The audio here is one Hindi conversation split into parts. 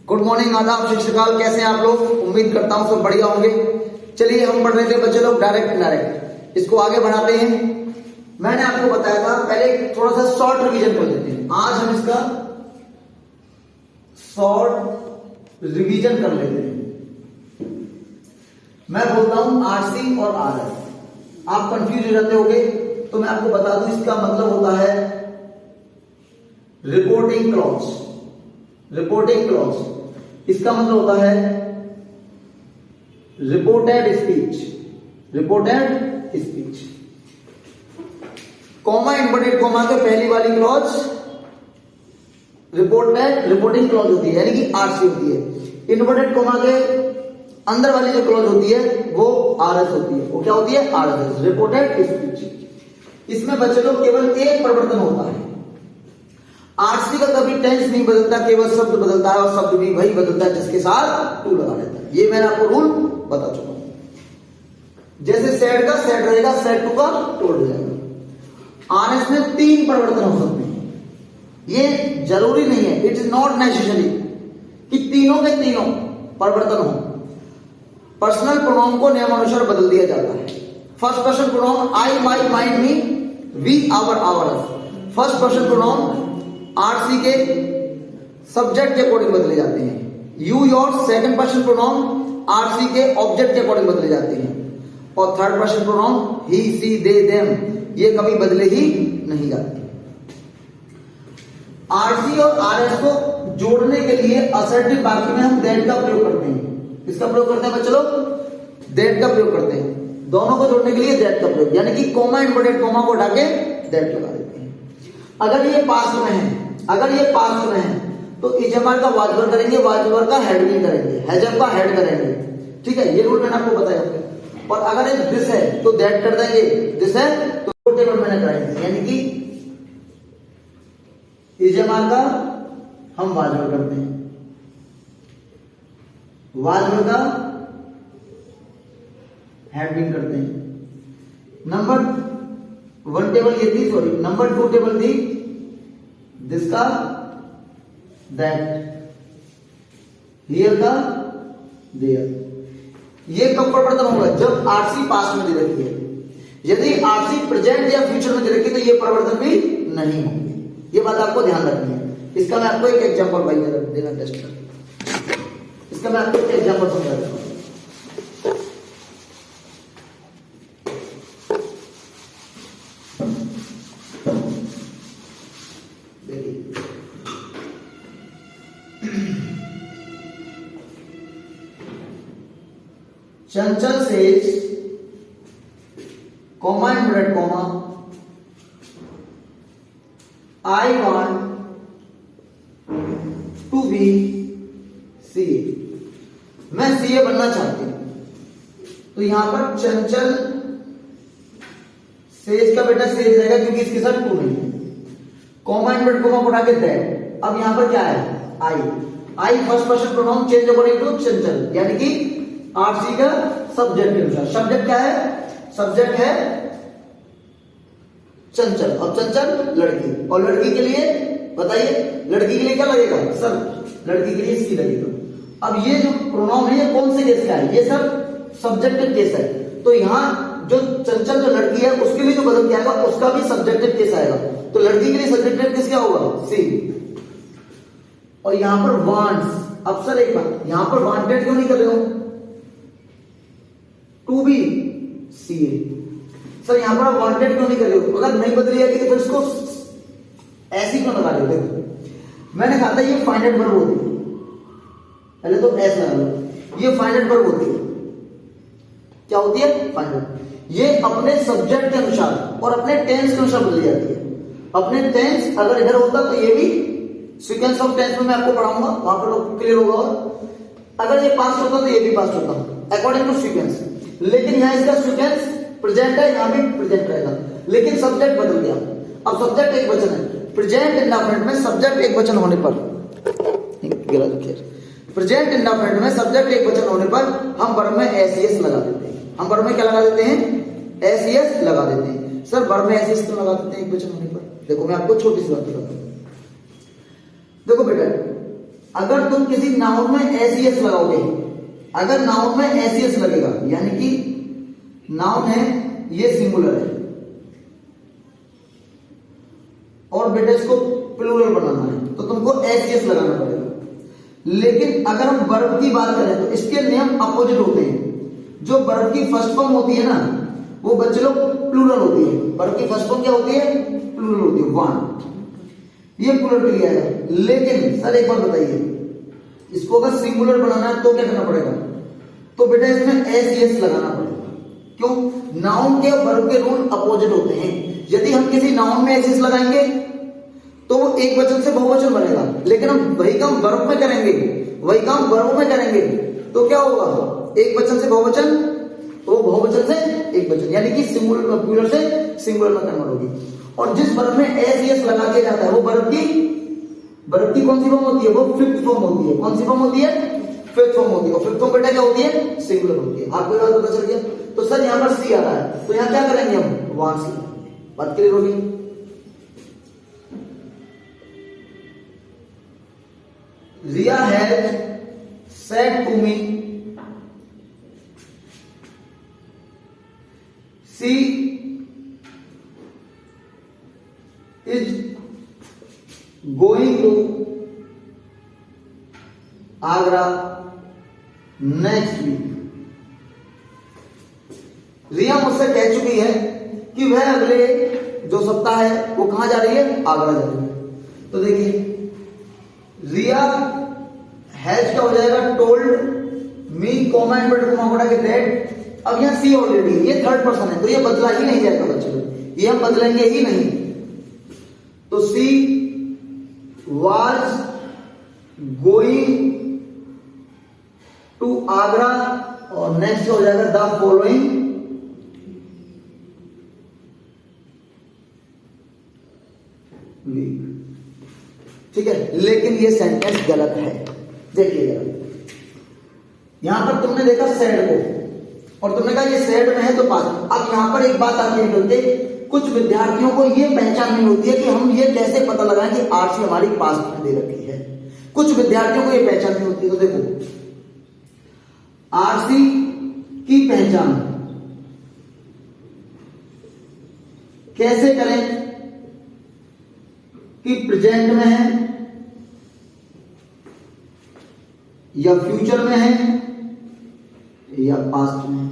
गुड मॉर्निंग, आदाब, शिक्षकाल, कैसे हैं आप लोग? उम्मीद करता हूं सब बढ़िया होंगे। चलिए हम पढ़ रहे थे बच्चे लोग डायरेक्ट इसको आगे बढ़ाते हैं। मैंने आपको बताया था पहले थोड़ा सा शॉर्ट रिवीजन कर लेते हैं। आज हम इसका शॉर्ट रिवीजन कर लेते हैं। मैं बोलता हूं आरसी और आरएस, आप कंफ्यूज हो जाते होंगे तो मैं आपको बता दूं इसका मतलब होता है रिपोर्टिंग क्लॉज। रिपोर्टिंग क्लॉज इसका मतलब होता है reported speech. Reported speech comma inverted comma के पहली वाली क्लॉज रिपोर्टिंग क्लॉज होती है, यानी कि आरसी होती है। इन्वर्टेड कॉमा के अंदर वाली जो क्लॉज होती है वो आरएस होती है। वो क्या होती है? RS, reported speech. इसमें बच्चे लोग केवल एक परिवर्तन होता है। आरसी का कभी टेंस नहीं बदलता, केवल शब्द बदलता है और शब्द भी वही बदलता है जिसके साथ टू लगा देता है। ये मैंने आपको रूल बता चुका हूं। जैसे सेड का सेड रहेगा, सेड टू का टोड़ जाएगा। आरएस में तीन परिवर्तन हो सकते हैं। ये जरूरी नहीं है, इट इज नॉट नेसेसरी कि तीनों के तीनों परिवर्तन हो। पर्सनल प्रोनाउन को नियमानुसार बदल दिया जाता है। First person pronoun I, my, mind, me, we, our, ours. First person pronoun RC के सब्जेक्ट के अकॉर्डिंग बदले जाते हैं। You, your. Second person pronoun RC के ऑब्जेक्ट के अकॉर्डिंग बदले जाते हैं। और third person pronoun he, she, they, them, ये कभी बदले ही नहीं जाते। आरसी और आरएस को जोड़ने के लिए असर्टिव वाक्य में हम दैट का प्रयोग करते हैं। किसका प्रयोग करते हैं बच्चे लोग? दैट का प्रयोग करते हैं। दोनों को जोड़ने के लिए दैट का प्रयोग, यानी कि कॉमा इन्वर्टेड कॉमा को हटा के दैट लगा देते हैं। अगर ये पास्ट में है, तो इजमार का वाजवर करेंगे, वाजवर का हेड नहीं करेंगे, हैजब का हेड करेंगे। ठीक है, ये रूल मैंने आपको बताया। और अगर ये दिस है तो दैट कर देंगे, दिस है तो टेबल मैंने कराएंगे, यानी कि इजमार का हम वाजवर करते हैं, वाजवर का हेडिंग करते हैं। नंबर वन टेबल ये थी, सॉरी नंबर टू टेबल थी दिस का दैट, हियर का देयर। ये कब परिवर्तन होगा? जब आरसी पास्ट में दे रखी है। यदि आरसी प्रेजेंट या फ्यूचर में दे रखी है तो ये परिवर्तन भी नहीं होंगे। ये बात आपको ध्यान रखनी है। इसका मैं आपको एक एग्जांपल भाई देना टेस्ट कर। इसका मैं आपको एक एग्जांपल समझा देता हूं। Chanchal says, comma inverted comma, I want to be CA। मैं CA बनना चाहती हूं। तो यहां पर चंचल सेज का बेटा सेज रहेगा क्योंकि इसके साथ टू नहीं है। कॉमा इन्वर्टेड कॉमा को उठा के दैट। अब यहां पर क्या है? I first person pronoun change according to Chanchal, यानी कि आरसी का सब्जेक्ट के अनुसार। सब्जेक्ट क्या है? सब्जेक्ट है चंचल, और चंचल लड़की। और लड़की के लिए बताइए, लड़की के लिए क्या लगेगा? सर लड़की के लिए सी लगेगा। अब ये जो प्रोनाउन है ये कौन से केस का है? ये सर सब्जेक्टिव केस है। तो यहां जो चंचल जो लड़की है उसके लिए जो बदल के आएगा उसका भी सब्जेक्टिव केस आएगा। तो लड़की के लिए सब्जेक्टिव केस क्या होगा? सी। और यहां पर वांट्स। अब सर एक बात, यहां पर वांटेड क्यों नहीं कर रहे हो? To be CA. सर यहां पर आप वांटेड क्यों नहीं कर रहे हो? अगर नहीं बदली जाएगी तो फिर इसको ऐसी क्यों लगा रहे हो? देखो मैंने कहा था ये फाइनाइट वर्ब होती है, पहले तो ऐसा लगा लो। ये फाइनाइट वर्ब होती है। क्या होती है? फाइनाइट। ये अपने सब्जेक्ट के अनुसार और अपने टेंस के अनुसार बदली जाती है। अपने टेंस अगर इधर होता तो ये भी सीक्वेंस ऑफ टेंस में मैं आपको पढ़ाऊंगा, वहां पर लोग क्लियर होगा। अगर ये पास्ट होता तो ये भी पास्ट होता अकॉर्डिंग टू सीक्वेंस। लेकिन यहां इसका सीक्वेंस प्रेजेंट है, यहां भी प्रेजेंट रहेगा, लेकिन सब्जेक्ट बदल गया। अब सब्जेक्ट एक वचन है। प्रेजेंट इंडेफिनिट में सब्जेक्ट एक वचन होने पर, प्रेजेंट इंडेफिनिट में सब्जेक्ट एक वचन होने पर हम वर्ब में एसईएस लगा देते हैं। हम वर्ब में क्या लगा देते हैं? एसईएस लगा देते हैं। सर वर्ब में एसईएस क्यों लगा देते हैं एक वचन होने पर? देखो मैं आपको छोटी सी बात बताता हूं। देखो बेटा अगर तुम किसी नाउन में एसीएस लगाओगे, अगर नाउन में एसीएस लगेगा यानी कि नाउन है ये सिंगुलर है और बेटा इसको प्लूरल बनाना है तो तुमको एसीएस लगाना पड़ेगा। लेकिन अगर हम वर्ब की बात करें तो इसके नियम अपोजिट होते हैं। जो वर्ब की फर्स्ट फॉर्म होती है ना वो बच्चे लोग प्लूरल होती है। वर्ब की फर्स्ट फॉर्म क्या होती है? प्लूरल होती है, वन, ये प्लूरल क्लियर है। लेकिन सर एक बार बताइए, इसको अगर सिंगुलर बनाना है तो क्या करना पड़ेगा? तो बेटा इसमें एसीएस लगाना पड़ेगा। क्यों? नाउन के और वर्ब के रूल अपोजिट होते हैं। यदि हम किसी नाउन में एसीएस लगाएंगे तो वो एक वचन से बहुवचन बनेगा, लेकिन हम वही काम वर्ब में करेंगे, वही काम वर्ब में करेंगे तो क्या होगा? एक वचन से बहुवचन, तो बहुवचन से एक वचन, यानी कि सिंगुलर प्लूरल से सिंगुलर में कन्वर्ट होगी। और जिस वर्ब में एसीएस लगा दिया जाता है वो वर्ब की कौन सी फॉर्म होती है? वो फिफ्थ फॉर्म होती है। कौन सी फॉर्म होती है? फिफ्थ फॉर्म होती है। और फिफ्थ फॉर्म बेटा क्या होती है? सिंगुलर होती है। आपको बात पता चल गया? तो सर यहां पर सी आ रहा है तो यहां क्या करेंगे हम? वन सी। बात क्लियर होगी? Ria has said to me she is going to Agra next week. रिया मुझसे कह चुकी है कि वह अगले जो सप्ताह है वो कहां जा रही है? आगरा जा रही है। तो देखिए रिया हैज क्या हो जाएगा? Told me comma inverted comma कोड़ा के दैट। अब यहां सी ऑलरेडी, ये थर्ड पर्सन है तो ये बदला ही नहीं जाएगा बच्चों, ये हम बदलेंगे ही नहीं। तो she was going to Agra और नेक्स्ट हो जाएगा द फॉलोइंग वीक। ठीक है, लेकिन ये सेंटेंस गलत है। देखिएगा यहां पर तुमने देखा सैड को और तुमने कहा ये सैड में है तो पास। अब यहां पर एक बात आती है, कुछ विद्यार्थियों को ये पहचान नहीं होती है कि हम ये कैसे पता लगाएं कि आरसी हमारी पास्ट में दे रखी है। कुछ विद्यार्थियों को ये पहचान नहीं होती है। तो देखो आरसी की पहचान कैसे करें कि प्रेजेंट में है या फ्यूचर में है या पास्ट में है।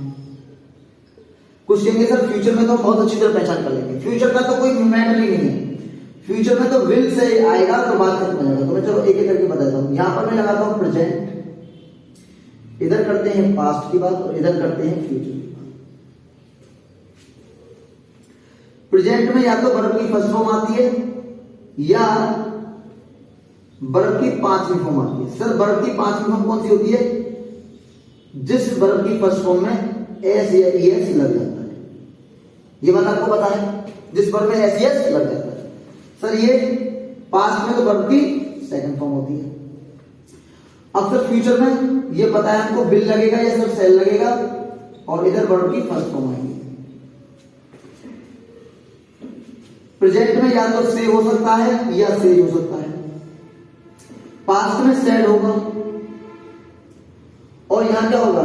कुछ कहेंगे सर फ्यूचर में तो बहुत अच्छी तरह पहचान कर लेंगे, फ्यूचर का तो कोई मैटर ही नहीं है, फ्यूचर में तो विल से आएगा तो बात खत्म हो जाएगा। तो मैं चलो एक एक करके बताता हूं। यहां पर मैं लगाता हूं प्रेजेंट, इधर करते हैं पास्ट की बात और इधर करते हैं फ्यूचर की बात। प्रेजेंट में या तो वर्ब की फर्स्ट फॉर्म आती है या वर्ब की पांचवी फॉर्म आती है। सर वर्ब की पांचवी फॉर्म कौन सी होती है? जिस वर्ब की फर्स्ट फॉर्म में एस या ईएस लग जाता है। ये बात आपको पता है, जिस वर्ब में एस ईएस लग जाता है। सर ये पास्ट में तो वर्ब की सेकंड फॉर्म होती है। अब सर फ्यूचर में ये पता है हमको विल लगेगा या सर सेल लगेगा और इधर वर्ब की फर्स्ट फॉर्म आएगी। प्रेजेंट में या तो से हो सकता है या से हो सकता है, पास्ट में सेड होगा और यहां क्या होगा?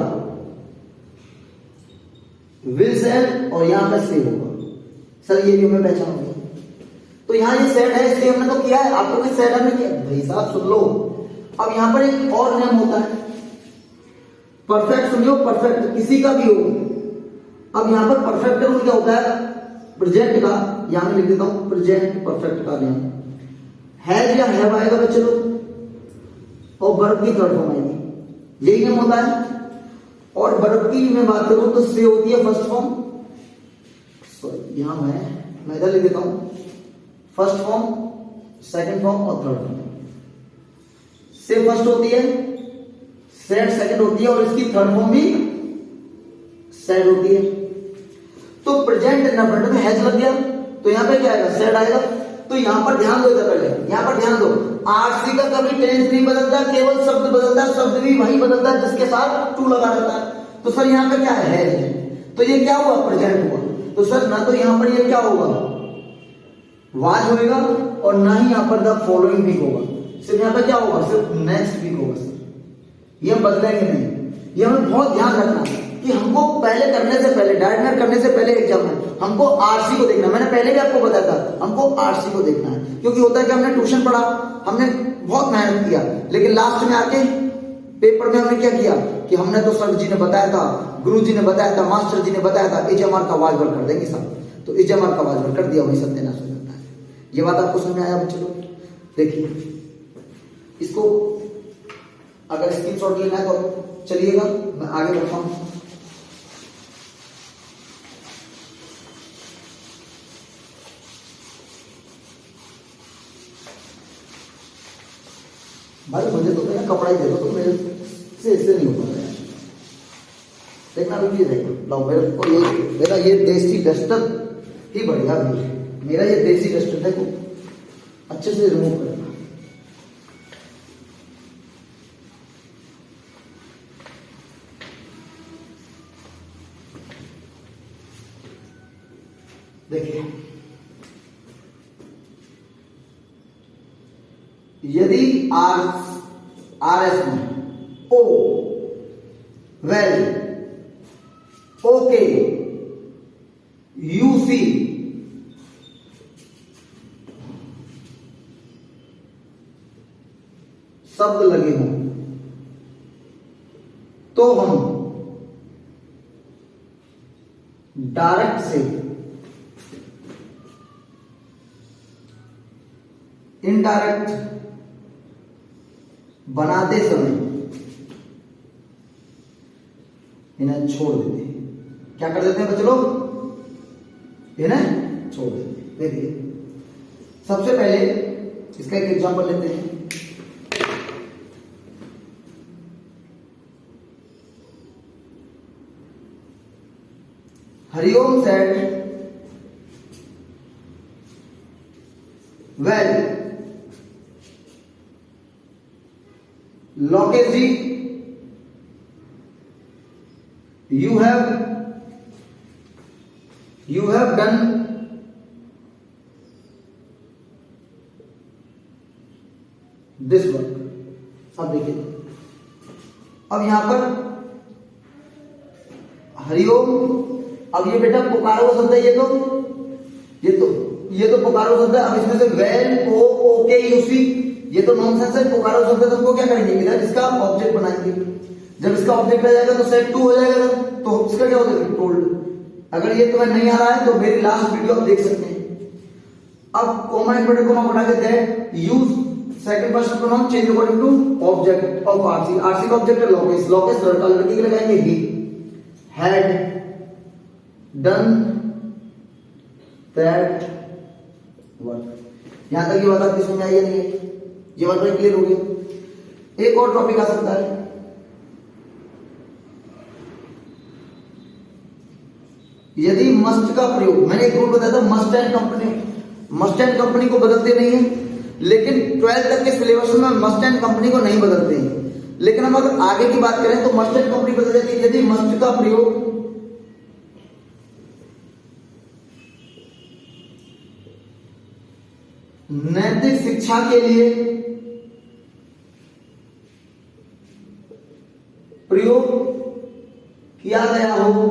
विल सेड और यहां पे से होगा। सर ये भी हमें पहचान होगी। तो यहां ये सेड है इसलिए हमने तो किया है, आपको भी सेड हमने किया। भाई साहब सुन लो, अब यहां पर एक और नियम होता है, परफेक्ट सुनियो, परफेक्ट किसी का भी हो। अब यहां पर परफेक्ट रूल क्या होता है? प्रेजेंट का, यहां मैं लिख देता हूं प्रेजेंट परफेक्ट का नियम हैज या हैव आएगा बच्चे लोग और वर्ब की थर्ड फॉर्म आएगी, यही नियम होता है। और वर्ब की मैं बात करूं तो से होती है फर्स्ट फॉर्म, सॉरी यहां मैं इधर लिख देता हूं फर्स्ट फॉर्म, सेकंड फॉर्म और थर्ड फॉर्म। से फर्स्ट होती है, सेड सेकंड होती है और इसकी थर्ड फॉर्म भी सेड होती है। तो प्रेजेंट इंडेफिनिट में हैज लग गया तो यहां पे क्या आएगा? सेड आएगा। तो यहां पर ध्यान दो, इधर पहले यहां पर ध्यान दो, आरसी का कभी टेंस नहीं बदलता, केवल शब्द बदलता है, शब्द भी वही बदलता है जिसके साथ टू लगा रहता है। तो सर यहां पे क्या है? तो ये क्या हुआ? प्रेजेंट हुआ। तो सर ना तो यहां पर ये क्या होगा? वाज होएगा और ना ही यहां पर द फॉलोइंग भी होगा। सिर्फ यहाँ पे क्या होगा, सिर्फ नेक्स्ट वीक होगा सर, ये हम बदलेंगे नहीं। ये हमें बहुत ध्यान रखना है कि हमको पहले करने से पहले, डायरेक्ट मार्क करने से पहले एग्जाम में हमको आरसी को देखना है। मैंने पहले भी आपको बताया था, हमको आरसी को देखना है, क्योंकि होता है कि हमने ट्यूशन पढ़ा, हमने बहुत मेहनत किया, लेकिन लास्ट में आके पेपर में हमने क्या किया कि हमने तो सर जी ने बताया था, गुरु जी ने बताया था, मास्टर जी ने बताया था, एचएमआर का आवाज भर कर देंगे सब, तो एचएमआर का आवाज भर कर दिया, वही सत्यानाश हो जाता है। ये बात आपको समझ में आया बच्चों? देखिए इसको अगर स्क्रीनशॉट लेना है तो चलिएगा, मैं आगे बढ़ता हूं। भाई मुझे तो मेरा कपड़ा ही दे दो, तो मेरे से इससे नहीं हो पा रहा है। देखना रुकिए, देखो लो, मेरा ये देसी डस्टर ही बढ़िया भी, मेरा ये देसी डस्टर देखो अच्छे से रिमूव करना। देखिए यदि आरएस में ओ, वेल, ओके, यूसी, शब्द लगे हों तो हम डायरेक्ट से इनडायरेक्ट बनाते समय इन्हें छोड़ देते हैं। क्या कर देते हैं बच्चों लोग? इन्हें छोड़ देते हैं। देखिए सबसे पहले इसका एक एग्जांपल लेते हैं। Hariom said well, Lokesh ji you have done this work। अब देखिए, अब यहां पर हरिओम, अब ये बेटा पुकारो शब्द है, ये तो पुकारो शब्द है। अब इसमें से वेल, ओ, ओके, यूसी, ये तो नॉनसेंस है। पुकारो शब्द है तो हमको क्या करेंगे, इधर इसका ऑब्जेक्ट बनाएंगे। जब इसका ऑब्जेक्ट आ जाएगा तो सेट 2 हो जाएगा, तो इसका क्या हो जाएगा, टोल्ड। अगर ये तुम्हें नहीं आ रहा है तो मेरी लास्ट वीडियो आप देख सकते हैं। अब कॉमा इन्वर्टेड कॉमा बढ़ा के that use second person pronoun change according to object of RC. RC का ऑब्जेक्ट है लोकेश, लोकेश लड़का, लड़की के लगाएंगे ही। Had done that work. यहां तक ये बात आपकी समझ आई है नहीं? ये बात में क्लियर हो गई। एक और टॉपिक आ सकता है, यदि मस्ट का प्रयोग, मैंने एक रूल बताया था, मस्ट एंड कंपनी को बदलते नहीं है, लेकिन 12th तक के सिलेबस में मस्ट एंड कंपनी को नहीं बदलते हैं। लेकिन हम अगर आगे की बात करें तो मस्ट एंड कंपनी बदल जाती है यदि मस्ट का प्रयोग नैतिक शिक्षा के लिए प्रयोग किया गया हो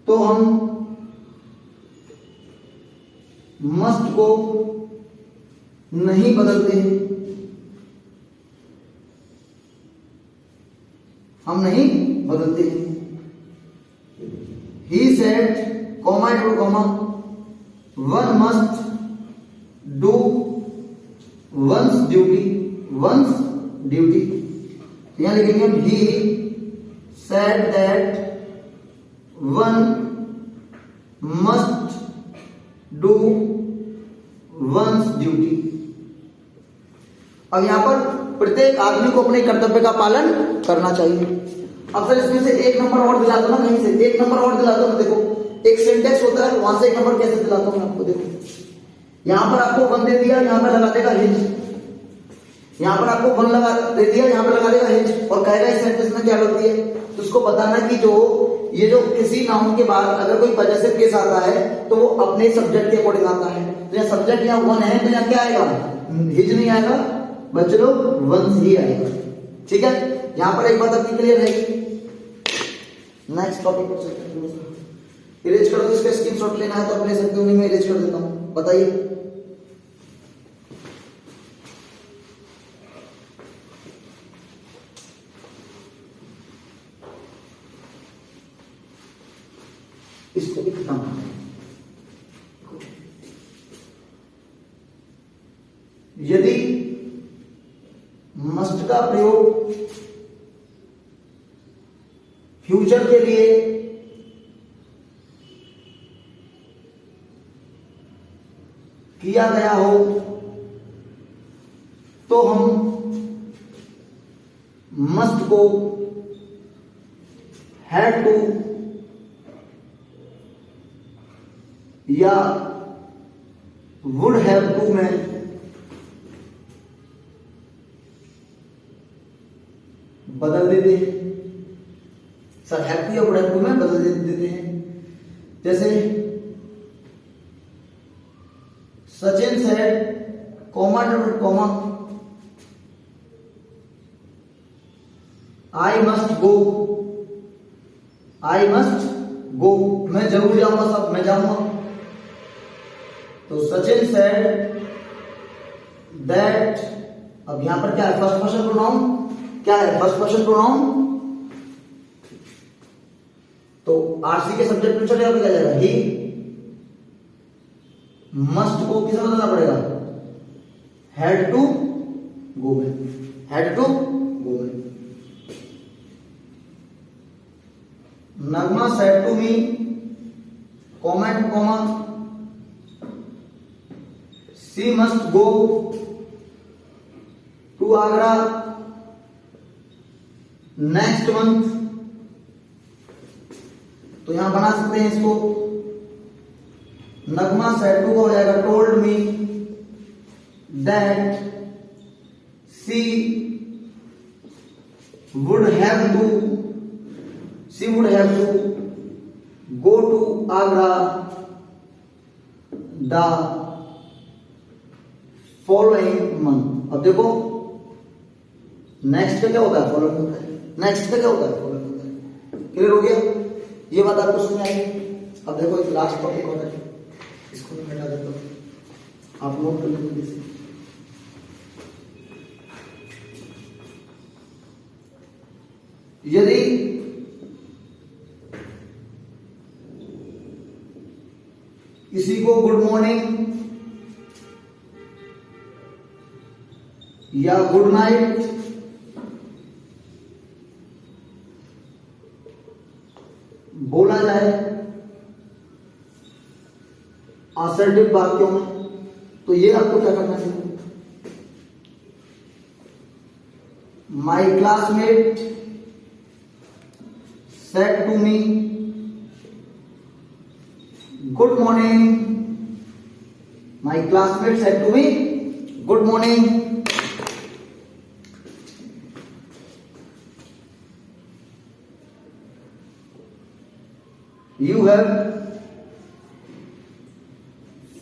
तो हम मस्ट को नहीं बदलते हैं, हम नहीं बदलते हैं। He said, comma into comma, one must do one's duty, यहां लिखेंगे हम he said that one must do one's duty। अब यहां पर प्रत्येक आदमी को अपने कर्तव्य का पालन करना चाहिए। अब सर इसमें से एक नंबर और दिला दो ना, कहीं से एक नंबर और दिला दो ना। देखो एक सेंटेंस होता है, वहां से एक नंबर कैसे दिलाता हूं मैं आपको। देखो यहां पर आपको 1 दे दिया, यहां पर लगा देगा हिज, यहां पर आपको 1 लगा दे दिया, यहां पर लगा देगा हिज, और कहेगा इस सेंटेंस में क्या गलती है। तो उसको बताना कि जो ये जो किसी नाउन के बाद अगर कोई पजेसिव केस आता है तो वो अपने सब्जेक्ट के अकॉर्डिंग आता है। तो यहाँ सब्जेक्ट यहाँ वन है तो यहाँ क्या आएगा, हिज नहीं आएगा बच्चे लोग, वंस ही आएगा। ठीक है, यहाँ पर एक बात आपकी क्लियर रहेगी। नेक्स्ट टॉपिक पर चलते हैं। इरेज कर दो, इसका स्क्रीनशॉट लेना है तो आप ले सकते हो, नहीं मैं इरेज कर देता हूँ। बताइए इसको भी खत्म करना है। यदि मस्ट का प्रयोग फ्यूचर के लिए किया गया हो तो हम मस्ट को हैड टू या वुड हैव टू में बदल देते हैं। सर हैव टू या वुड हैव टू में बदल देते हैं। जैसे Sachin said comma double comma I must go, I must go, मैं जरूर जाऊंगा, सब मैं जाऊंगा। तो सचिन सेड दैट, अब यहां पर क्या है, फर्स्ट पर्सन प्रोनाउन, क्या है फर्स्ट पर्सन प्रोनाउन, तो आरसी के सब्जेक्ट फ्यूचर क्या जाएगा, ही मस्ट को किसे बदलना पड़ेगा, हैड टू गो में, हैड टू गो में। Nagma said to me comma to comma she must go to Agra next month. तो यहां बना सकते हैं इसको, नगमा सेड टू हो जाएगा told me that she would have to, she would have to go to Agra the following month। अब देखो नेक्स्ट का क्या होता है, फॉलोइंग होता है, नेक्स्ट का क्या होता है, फॉलोइंग होता है। क्लियर हो गया, ये बात आपको समझ आई। अब देखो एक लास्ट टॉपिक होता है, इसको मैं हटा देता हूं, आप नोट कर लीजिए। यदि किसी को गुड मॉर्निंग या गुड नाइट बोला जाए असर्टिव वाक्यों में, तो ये आपको क्या करना चाहिए, my classmate said to me good morning, my classmate said to me good morning. You have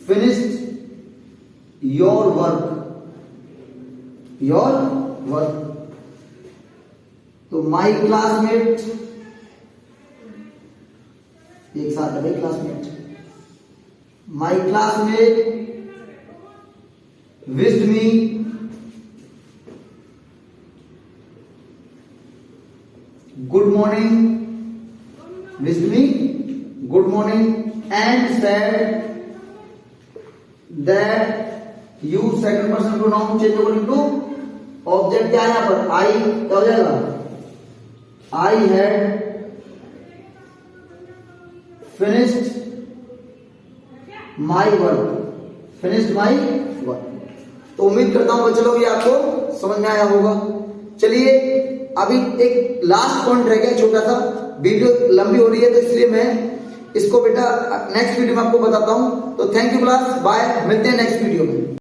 finished your work, your work। तो माई क्लासमेट एक साथ है भाई, classmate, my classmate wished me good morning, wished me good morning and said that you, second person pronoun change according to object, क्या है यहां पर, आई क्या हो जाएगा, I had finished my work, finished my work. तो उम्मीद करता हूं बच्चे लोग ये आपको समझ में आया होगा। चलिए अभी एक लास्ट पॉइंट रह गया छोटा सा, वीडियो लंबी हो रही है तो इसलिए मैं इसको बेटा नेक्स्ट वीडियो में आपको बताता हूं। तो थैंक यू क्लास, बाय, मिलते हैं नेक्स्ट वीडियो में।